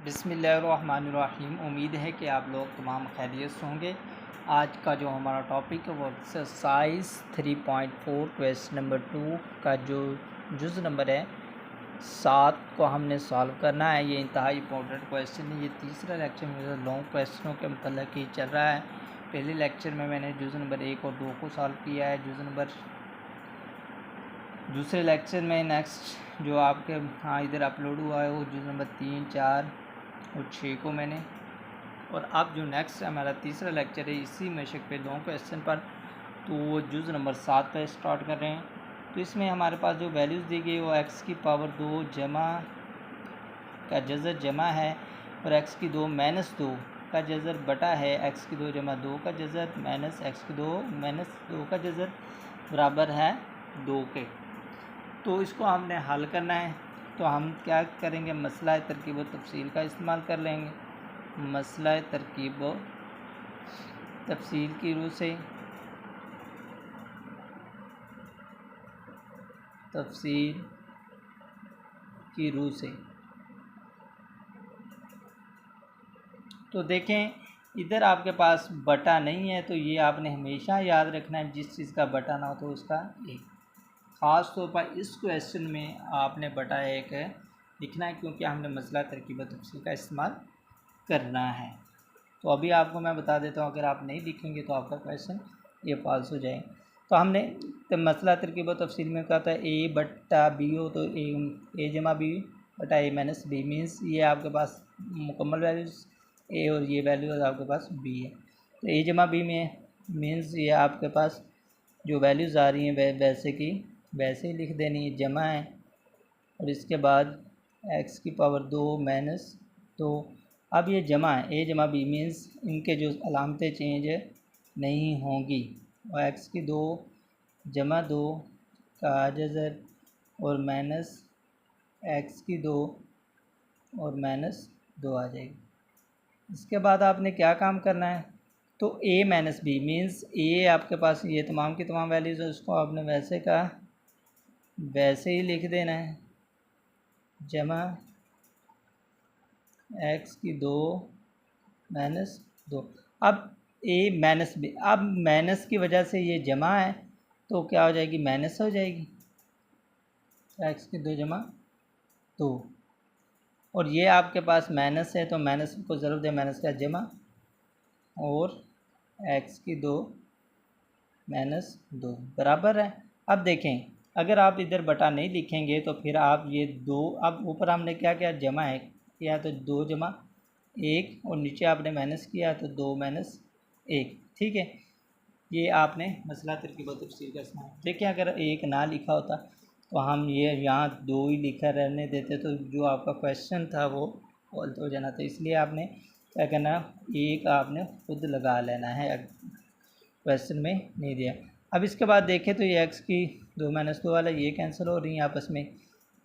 बिस्मिल्लाहिर्रहमानिर्रहीम। उम्मीद है कि आप लोग तमाम खैरियत से होंगे। आज का जो हमारा टॉपिक है वो एक्सरसाइज 3.4 क्वेश्चन नंबर 2 का जो जुज़ नंबर है 7 को हमने सॉल्व करना है। ये इंतहाई इंपॉर्टेंट क्वेश्चन है। ये तीसरा लेक्चर मेरा लॉन्ग क्वेश्चनों के मतलब ही चल रहा है। पहले लेक्चर में मैंने जुज़ नंबर 1 और 2 को सॉल्व किया है। दूसरे लेक्चर में नेक्स्ट जो आपके इधर अपलोड हुआ है वो जुज़ नंबर 3, 4 और 6 को मैंने, और अब जो नेक्स्ट हमारा तीसरा लेक्चर है इसी मशक पे लॉन्ग क्वेश्चन पर, तो वो जुज़ नंबर 7 पर स्टार्ट कर रहे हैं। तो इसमें हमारे पास जो वैल्यूज़ दी गई वो x की पावर 2 जमा का जज़र जमा है और x की 2 माइनस 2 का जज़र बटा है x की 2 जमा 2 का जज़र माइनस x की 2 माइनस 2 का जज़र बराबर है 2 के। तो इसको हमने हल करना है। तो हम क्या करेंगे, मसला तरकीब व तफसील का इस्तेमाल कर लेंगे। मसला तरकीब व तफसील की रूह से तो देखें, इधर आपके पास बटा नहीं है, तो ये आपने हमेशा याद रखना है, जिस चीज़ का बटा ना हो तो उसका एक। ख़ास तौर पर इस क्वेश्चन में आपने बटा एक लिखना है, क्योंकि हमने मसला तरकीब व तफसील का इस्तेमाल करना है। तो अभी आपको मैं बता देता हूँ, अगर आप नहीं लिखेंगे तो आपका क्वेश्चन ये फॉल्स हो जाए। तो हमने मसला तरकीब व तफसील में कहा था ए बट्टा बी हो तो ए जमा बी बटा ए माइनस बी, मीन्स ये आपके पास मुकम्मल वैल्यूज़ ए और ये वैल्यूज़ आपके पास बी है। तो ए जमा बी में मीन्स ये आपके पास जो वैल्यूज़ आ रही हैं वैसे की वैसे ही लिख देनी है, जमा है, और इसके बाद x की पावर 2 माइनस 2। अब ये जमा है, ए जमा बी मीन्स इनके जो अलामतें चेंज नहीं होंगी, और x की 2 जमा 2 का जज़र और माइनस x की 2 और माइनस 2 आ जाएगी। इसके बाद आपने क्या काम करना है, तो a minus B means a आपके पास ये तमाम की तमाम वैल्यूज़ है, उसको आपने वैसे का वैसे ही लिख देना है, जमा x की 2 माइनस 2। अब a माइनस बी, अब माइनस की वजह से ये जमा है तो क्या हो जाएगी, माइनस हो जाएगी, x की 2 जमा 2, और ये आपके पास माइनस है तो माइनस को ज़रूर दे, माइनस का जमा और x की 2 माइनस 2 बराबर है। अब देखें, अगर आप इधर बटा नहीं लिखेंगे तो फिर आप ये 2, अब ऊपर हमने क्या किया, जमा है किया तो 2 जमा 1, और नीचे आपने माइनस किया तो 2 माइनस 1। ठीक है, ये आपने मसला तरकीब व तफसील का इस्तेमाल। देखिए, अगर 1 ना लिखा होता तो हम ये यहाँ 2 ही लिखा रहने देते तो जो आपका क्वेश्चन था वो गलत हो जाना था। इसलिए आपने क्या करना, 1 आपने खुद लगा लेना है, क्वेश्चन में नहीं दिया। अब इसके बाद देखें तो ये x की 2 माइनस 2 वाला ये कैंसिल हो रही है आपस में,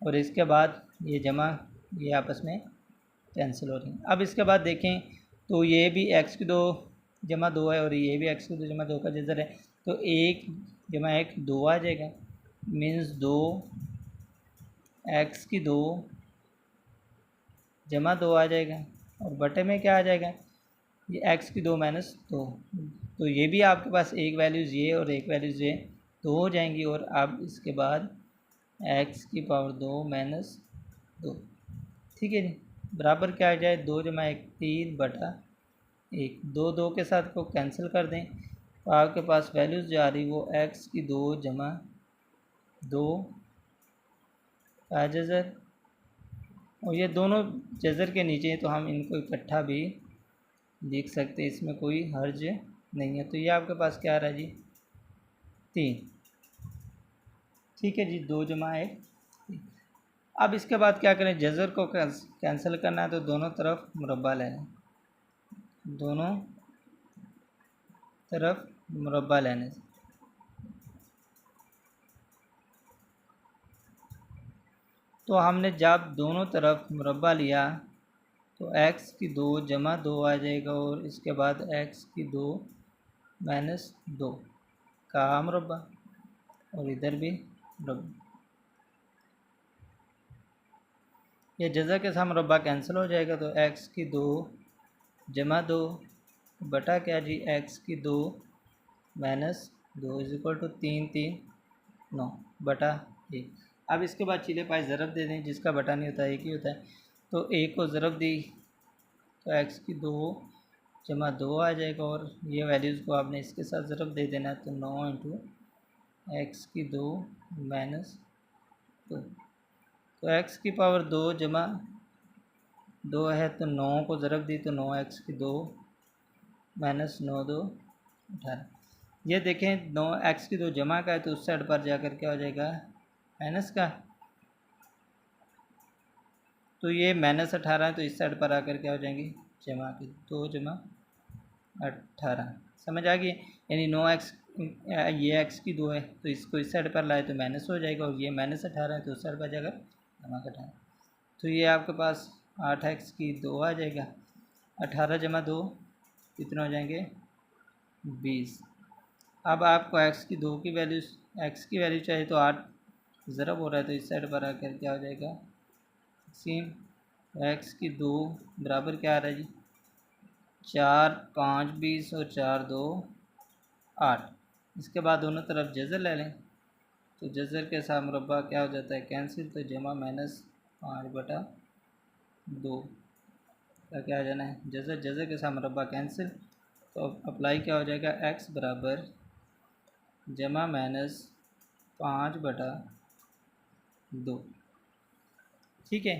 और इसके बाद ये जमा ये आपस में कैंसिल हो रही हैं। अब इसके बाद देखें तो ये भी x की 2 जमा 2 है और ये भी x की 2 जमा 2 का जज़र है, तो 1 जमा 1 2 आ जाएगा, मीन्स 2 x की 2 जमा 2 आ जाएगा, और बटे में क्या आ जाएगा, ये x की 2 माइनस 2। तो ये भी आपके पास एक वैल्यूज़ ये और एक वैल्यूज़ ये 2 हो जाएंगी, और अब इसके बाद x की पावर 2 माइनस 2। ठीक है जी, बराबर क्या आ जाए, 2 जमा 1 3 बटा 1, 2 2 के साथ को कैंसिल कर दें, तो आपके पास वैल्यूज़ जा रही वो x की 2 जमा 2 का जज़र, और ये दोनों जज़र के नीचे तो हम इनको इकट्ठा भी लिख सकते हैं, इसमें कोई हर्ज नहीं है। तो ये आपके पास क्या आ रहा है जी, 3। ठीक है जी, 2 जमा 1। अब इसके बाद क्या करें, जज़र को कैंसिल करना है तो दोनों तरफ मुरब्बा लेना है, दोनों तरफ मुरब्बा लेने से तो हमने जब दोनों तरफ मुरब्बा लिया तो x की 2 जमा 2 आ जाएगा, और इसके बाद x की 2 माइनस 2 का मुरब्बा, और इधर भी मुरब्बा। ये जज़र के साथ मुरब्बा कैंसिल हो जाएगा, तो x की 2 जमा 2 बटा क्या जी x की 2 माइनस 2 इज इक्वल टू 3 3 9 बटा 1। अब इसके बाद चीले पाए ज़रब दे दें, जिसका बटा नहीं होता एक ही होता है। तो 1 को ज़रब दी तो x की 2 जमा 2 आ जाएगा, और ये वैल्यूज़ को आपने इसके साथ ज़रब दे देना है, तो 9 इंटू एक्स की 2 माइनस 2। तो x की पावर 2 जमा 2 है, तो 9 को ज़रब दी तो 9x की 2 माइनस 9 2 18। ये देखें 9x की 2 जमा का है, तो उस साइड पर जाकर क्या हो जाएगा माइनस का, तो ये माइनस 18 है, तो इस साइड पर आकर क्या हो जाएंगे जमा के 2 जमा 18। समझ आ गई? यानी 9x ये x की 2 है, तो इसको इस साइड पर लाए तो माइनस हो जाएगा, और ये माइनस 18 है, तो उस साइड पर जाकर जमा का 18। तो ये आपके पास 8x की 2 आ जाएगा। 18 जमा 2 कितने हो जाएंगे 20। अब आपको x की 2 की वैल्यू चाहिए, तो 8 ज़रब हो रहा है, तो इस साइड पर आकर क्या हो जाएगा 16। x की 2 बराबर क्या आ रहा है जी 4 5 20 और 4 2 8। इसके बाद दोनों तरफ जज़र ले लें, तो जज़र के साथ मुरब्बा क्या हो जाता है कैंसिल, तो जमा माइनस 5 बटा 2 का क्या आ जाना है जज़र के साथ मुरब्बा कैंसिल। तो अब अप्लाई क्या हो जाएगा x बराबर जमा माइनस 5 बटा 2। ठीक है,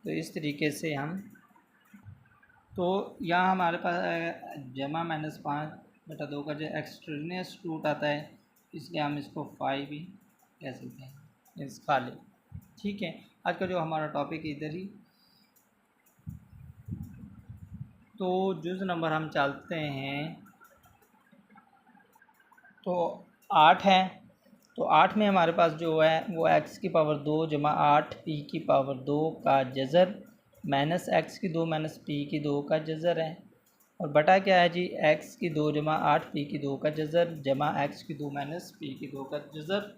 तो इस तरीके से हम, तो यहाँ हमारे पास जमा माइनस 5 बटा 2 का जो एक्सट्रेनियस रूट आता है, इसलिए हम इसको 5 भी कह सकते हैं इस खाली। ठीक है, आज का जो हमारा टॉपिक इधर ही, तो जुज़ नंबर हम चलते हैं, तो 8 है। तो 8 में हमारे पास जो है वो x की पावर 2 जमा 8 p की पावर 2 का जज़र माइनस x की 2 माइनस p की 2 का जज़र है, और बटा क्या है जी x की 2 जमा 8 p की 2 का जज़र जमा x की 2 माइनस p की 2 का जज़र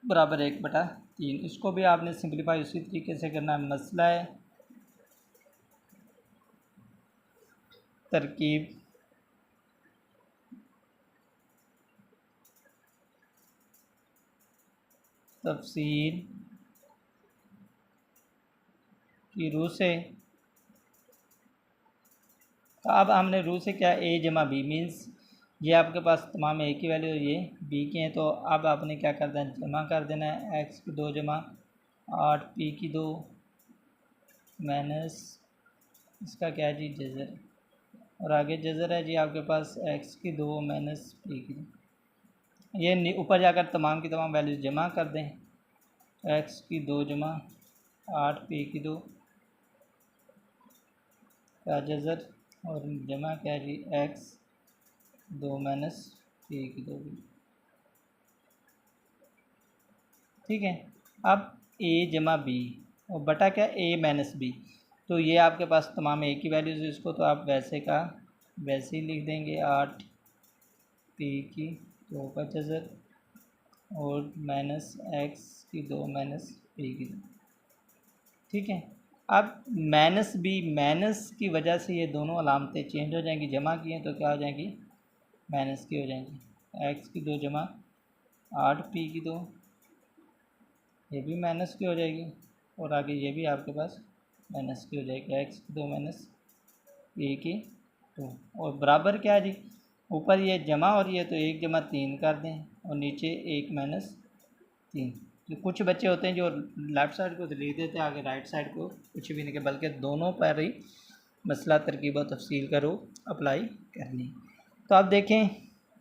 बराबर 1 बटा 3। इसको भी आपने सिंप्लीफाई उसी तरीके से करना है। मसला है तरकीब तफसील की रूह से, तो अब हमने रूह से क्या a जमा बी मीन्स ये आपके पास तमाम a की वैल्यू और ये b की हैं, तो अब आपने क्या कर देना जमा कर देना है x की 2 जमा 8 p की 2 माइनस इसका क्या है जी जज़र, और आगे जज़र है जी आपके पास x की 2 माइनस p की 2। ये ऊपर जाकर तमाम की तमाम वैल्यूज जमा कर दें, तो x की 2 जमा 8 p की 2 का जज़र, और जमा क्या है जी x 2 माइनस p की 2 भी। ठीक है, अब a जमा b और बटा क्या a माइनस b, तो ये आपके पास तमाम a की वैल्यूज़, इसको तो आप वैसे का वैसे ही लिख देंगे 8 p की 2 का जज़र और माइनस x की 2 माइनस p की 2। ठीक है, अब माइनस b माइनस की वजह से ये दोनों अलामतें चेंज हो जाएंगी, जमा की हैं तो क्या हो जाएंगी माइनस की हो जाएंगी। x की 2 जमा 8 p की 2 ये भी माइनस की हो जाएगी, और आगे ये भी आपके पास माइनस की हो जाएगी x की 2 माइनस p की 2, और बराबर क्या है जी ऊपर ये जमा और ये तो 1 जमा 3 कर दें, और नीचे 1 माइनस 3। तो कुछ बच्चे होते हैं जो लेफ़्ट साइड को लिख देते हैं, आगे राइट साइड को कुछ भी नहीं, बल्कि दोनों पर ही मसला तरकीब और तफसील करो अप्लाई करनी। तो आप देखें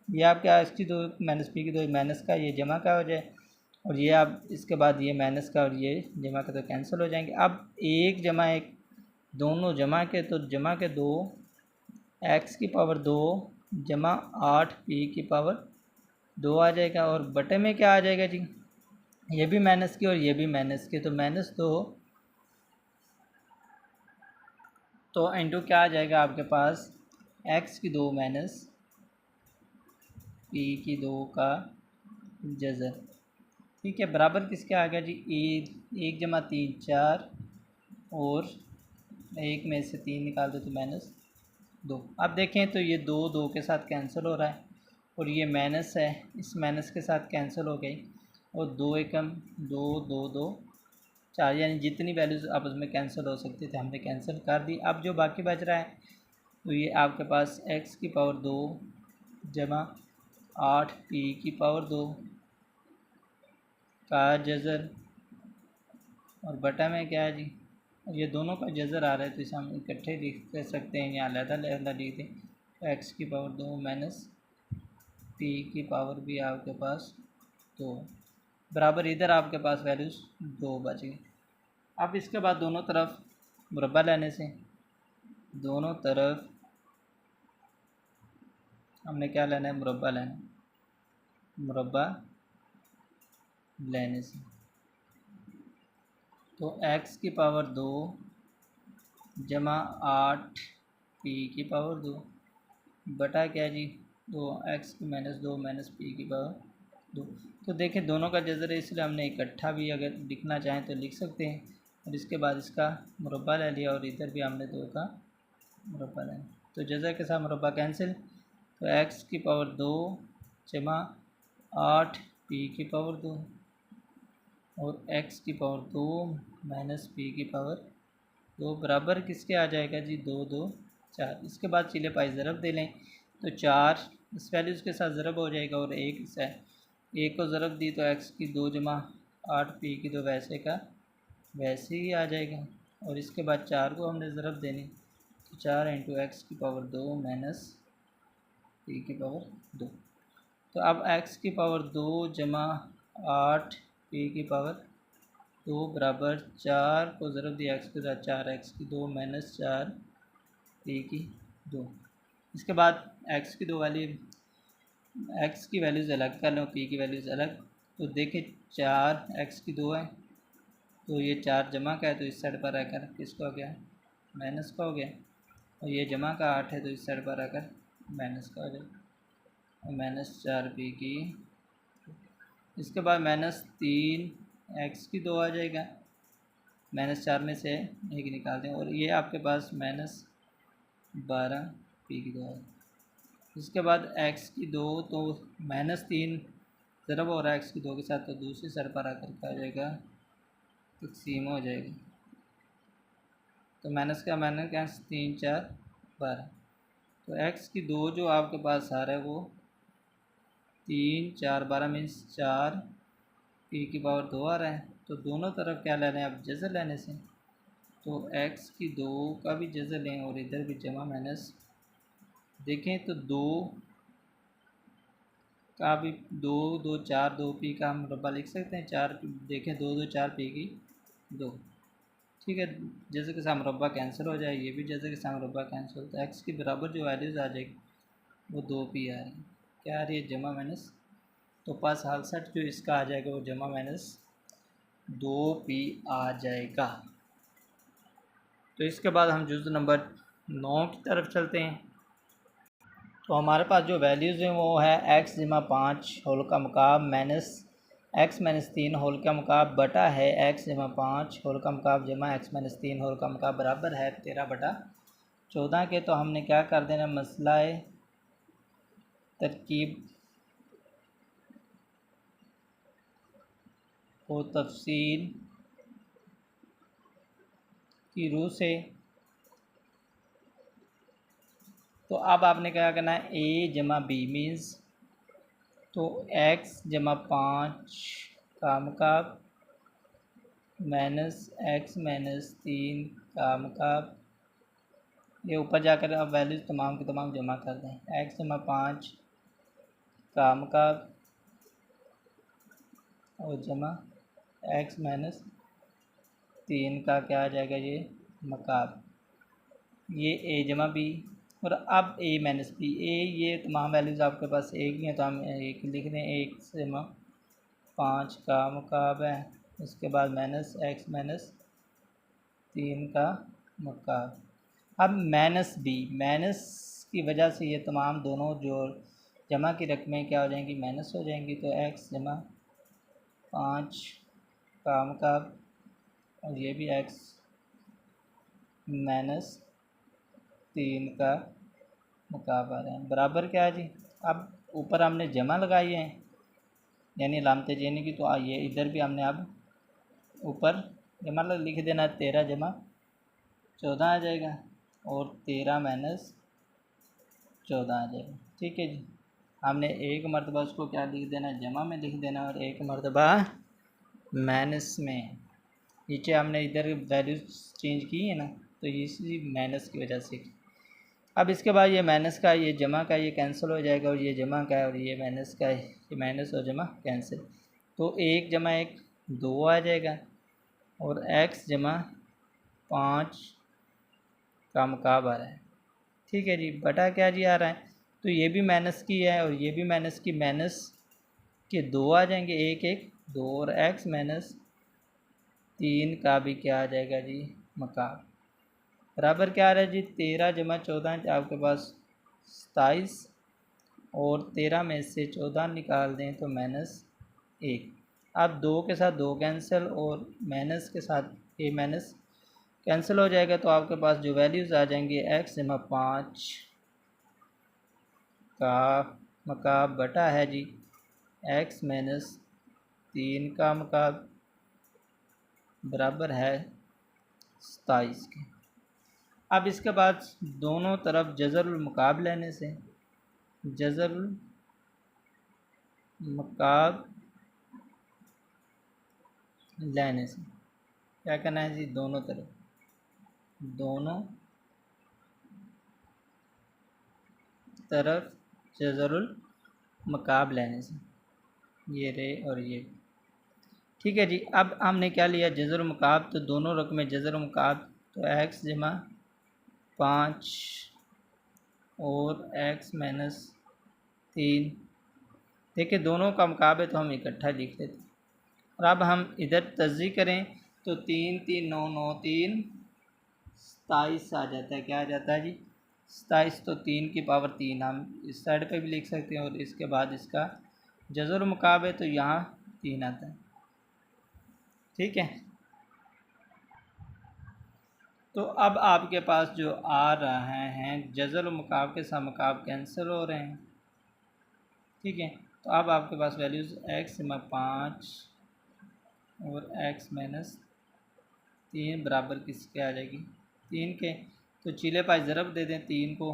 ये आपका x की 2 माइनस p की 2 माइनस का ये जमा का हो जाए, और ये आप इसके बाद ये माइनस का और ये जमा का तो कैंसिल हो जाएंगे। अब 1 जमा 1 दोनों जमा के, तो जमा के 2 x की पावर 2 जमा 8 p की पावर 2 आ जाएगा, और बटे में क्या आ जाएगा जी ये भी माइनस की और ये भी माइनस की, तो माइनस 2 तो इंटू क्या आ जाएगा आपके पास x की 2 माइनस p की 2 का जज़र, ठीक है, बराबर किसके आ गया जी, एक जमा 3 4, और एक में से 3 निकाल दो तो -2। अब देखें तो ये 2 2 के साथ कैंसिल हो रहा है, और ये माइनस है, इस माइनस के साथ कैंसिल हो गई, और 2 एकम 2 2 2 4, यानी जितनी वैल्यूज़ आपस में कैंसिल हो सकती थी हमने कैंसिल कर दी। अब जो बाकी बच रहा है तो ये आपके पास x की पावर 2 जमा 8 p की पावर 2 का जज़र, और बटा में क्या है जी, ये दोनों का जज़र आ रहा है तो इसे हम इकट्ठे लिख सकते हैं या अलग-अलग लिख दें। तो x की पावर 2 माइनस p की पावर भी आपके पास 2 बराबर, इधर आपके पास वैल्यूज़ 2 बच गई। अब इसके बाद दोनों तरफ मुरब्बा लेने से, दोनों तरफ हमने क्या लेना है, मुरब्बा लेना है। मुरब्बा लेने से तो x की पावर 2 जमा 8 p की पावर 2 बटा क्या जी, 2x की -2 माइनस p की पावर 2। तो देखें दोनों का जज़र है, इसलिए हमने इकट्ठा भी अगर लिखना चाहें तो लिख सकते हैं, और इसके बाद इसका मुरब्बा ले लिया, और इधर भी हमने 2 का मुरब्बा लेना। तो जज़र के साथ मुरब्बा कैंसिल, तो x की पावर 2 जमा 8 p की पावर 2 और x की पावर 2 माइनस p की पावर 2 बराबर किसके आ जाएगा जी, 2 2 4। इसके बाद चिले पाई ज़रब दे लें तो 4 इस वैल्यूज़ के साथ ज़रब हो जाएगा, और एक इस एक को ज़रब दी तो x की 2 जमा 8 p की 2 वैसे का वैसे ही आ जाएगा, और इसके बाद 4 को हमने ज़रब देनी तो 4 इंटू एक्स की पावर 2 माइनस p की पावर 2। तो अब x की पावर 2 जमा 8 p की पावर 2 बराबर 4 को ज़रब दिया x के साथ 4x की 2 माइनस 4 p की 2। इसके बाद x की 2 वैल्यू, x की वैल्यूज़ अलग कर लो, p की वैल्यूज़ अलग। तो देखें 4x की 2 है तो ये 4 जमा का है तो इस साइड पर आकर किसका हो गया, माइनस का हो गया, और ये जमा का 8 है तो इस साइड पर आकर माइनस का हो जाएगा, -4p की। इसके बाद -3x की 2 आ जाएगा, -4 में से एक निकाल दें, और ये आपके पास -12p की 2 है। इसके बाद x की 2 तो -3 ज़रब हो रहा है x की 2 के साथ, तो दूसरी साइड पर आकर क्या आ जाएगा, तकसीम हो जाएगी। तो माइनस का माइनस क्या, 3 4 12। तो x की 2 जो आपके पास आ रहा है वो 3 4 12 मीन्स 4 p की पावर 2 आ रहा है। तो दोनों तरफ क्या लेना है, अब जज़र लेने से, तो x की 2 का भी जज़र लें और इधर भी जमा माइनस। देखें तो 2 का भी 2 2 4 2p का हम मुरब्बा लिख सकते हैं, 4 देखें 2 2 4p की 2। ठीक है, जैसे कि मुरब्बा कैंसिल हो जाए, ये भी जैसे कि मुरब्बा कैंसिल, तो x की बराबर जो वैल्यूज़ आ जाएगी वो 2p आ रही है, क्या आ रही है, जमा माइनस। तो पास हाल सेट जो इसका आ जाएगा वो जमा माइनस 2p आ जाएगा। तो इसके बाद हम जुज़ नंबर 9 की तरफ चलते हैं। तो हमारे पास जो वैल्यूज़ हैं वो है x जमा 5 होल का मुकाब माइनस x माइनस 3 होल का मुकाब बटा है x जमा 5 होल का मुकाब जमा x माइनस 3 होल का मुकाब बराबर है 13/14 के। तो हमने क्या कर देना, मसलाए तरकीब को तफसील की रूह से, तो अब आपने क्या करना है, a जमा b मीन्स तो x जमा 5 का मुकाब माइनस x माइनस 3 का मुकाब, ये ऊपर जाकर अब वैल्यूज तमाम के तमाम जमा कर दें, x जमा 5 का मुकाब और जमा x माइनस 3 का क्या आ जाएगा, ये मकाब, ये a जमा b, और अब a माइनस b, ये तमाम वैल्यूज़ आपके पास एक ही हैं तो हम एक लिख दें, x जमा 5 का मुकाब है, उसके बाद माइनस x माइनस 3 का मुकाब। अब माइनस b, माइनस की वजह से ये तमाम दोनों जो जमा की रकमें क्या हो जाएंगी, माइनस हो जाएंगी। तो x जमा 5 का मुकाब और ये भी x माइनस 3 का मुकाब आ रहा है बराबर क्या है जी। अब ऊपर हमने जमा लगाई है यानी लामते जेने की, तो आइए इधर भी हमने अब ऊपर जमा लिख देना, 13 जमा 14 आ जाएगा और 13 माइनस 14 आ जाएगा। ठीक है जी, हमने एक मरतबा उसको क्या लिख देना, जमा में लिख देना और एक मरतबा माइनस में। नीचे हमने इधर वैल्यूज चेंज की है ना, तो इसी माइनस की वजह से। अब इसके बाद ये माइनस का ये जमा का ये कैंसिल हो जाएगा और ये जमा का है और ये माइनस का है, ये माइनस और जमा कैंसिल, तो 1 जमा 1 2 आ जाएगा और x जमा 5 का मुकाब आ रहा है। ठीक है जी, बटा क्या जी आ रहा है, तो ये भी माइनस की है और ये भी माइनस की, माइनस के 2 आ जाएंगे, 1 1 2 और x माइनस 3 का भी क्या आ जाएगा जी मुकाब बराबर क्या आ रहा है जी 13 जमा 14 आपके पास 27 और 13 में से 14 निकाल दें तो माइनस 1। अब 2 के साथ 2 कैंसिल और माइनस के साथ ये माइनस कैंसिल हो जाएगा, तो आपके पास जो वैल्यूज़ आ जाएंगी x जमा 5 का मुकाब बटा है जी x माइनस 3 का मुकाब बराबर है 27 के। अब इसके बाद दोनों तरफ जज़रुल मुकाब लेने से, जज़रुल मुकाब लेने से क्या करना है जी, दोनों तरफ जज़रुल मुकाब लेने से, ये रे और ये। ठीक है जी, अब हमने क्या लिया जज़रुल मुकाब, तो दोनों रकम में जज़रुल मुकाब, तो x जमा 5 और x माइनस 3, देखिए दोनों का मुकाब है तो हम इकट्ठा लिख लेते हैं। और अब हम इधर तज़ी करें तो 3 3 9 9 3 27 आ जाता है, क्या आ जाता है जी 27, तो 3 की पावर 3 हम इस साइड पे भी लिख सकते हैं और इसके बाद इसका जज़र मुकाब है तो यहाँ 3 आता है। ठीक है, तो अब आपके पास जो आ रहे हैं जज़र मुकाब के साथ मुकाब कैंसिल हो रहे हैं। ठीक है, तो अब आपके पास वैल्यूज़ x में 5 और x माइनस 3 बराबर किसके आ जाएगी 3 के, तो चीले पास ज़रब दे दें 3 को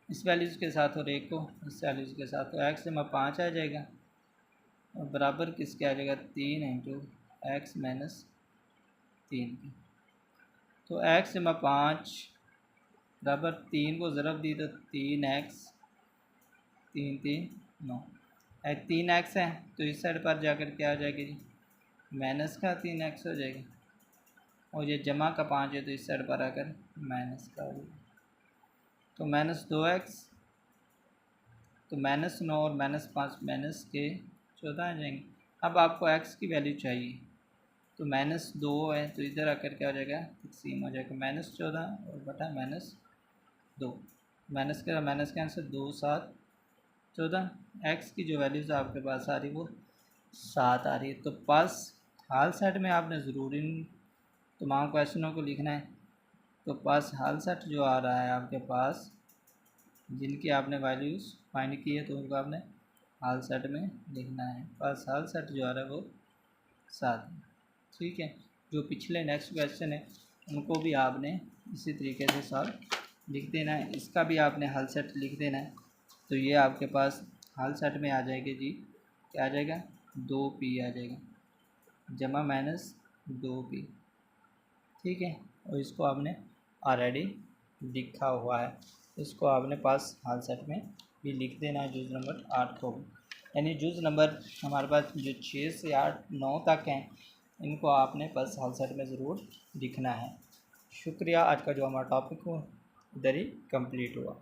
इस वैल्यूज़ के साथ और 1 को इस वैल्यूज़ के साथ, तो x में 5 आ जाएगा और बराबर किसके आ जाएगा 3 इंटू x माइनस 3 के। तो x में 5 बराबर 3 को ज़रब दी तो 3x 3 3 9, 3x है तो इस साइड पर जाकर क्या आ जाएगी जी माइनस का 3x हो जाएगा और ये जमा का 5 है तो इस साइड पर आकर माइनस का हो जाएगा, तो माइनस 2x, तो माइनस 9 और माइनस 5 माइनस के 14 आ जाएंगे। अब आपको x की वैल्यू चाहिए तो माइनस 2 है तो इधर आकर क्या हो जाएगा तकसीम हो जाएगा माइनस 14 और बटा माइनस 2, माइनस का माइनस के आंसर 2 7 14, x की जो वैल्यूज़ आपके पास आ रही वो 7 आ रही है। तो पास हाल सेट में आपने ज़रूर इन तमाम क्वेश्चनों को लिखना है, तो पास हाल सेट जो आ रहा है आपके पास जिनकी आपने वैल्यूज़ फाइंड की है तो उनको आपने हाल सेट में लिखना है, पास हाल सेट जो आ रहा है वो 7 है। ठीक है, जो पिछले नेक्स्ट क्वेश्चन है उनको भी आपने इसी तरीके से सॉल्व लिख देना है, इसका भी आपने हाल सेट लिख देना है, तो ये आपके पास हाल सेट में आ जाएगी जी क्या आ जाएगा 2p आ जाएगा जमा माइनस 2p। ठीक है, और इसको आपने ऑलरेडी लिखा हुआ है, इसको आपने पास हाल सेट में भी लिख देना है जुज़ नंबर 8 को, यानी जुज़ नंबर हमारे पास जो 6 से 8 9 तक हैं इनको आपने पास हाल सेट में ज़रूर लिखना है। शुक्रिया, आज का जो हमारा टॉपिक हो इधर ही कंप्लीट हुआ।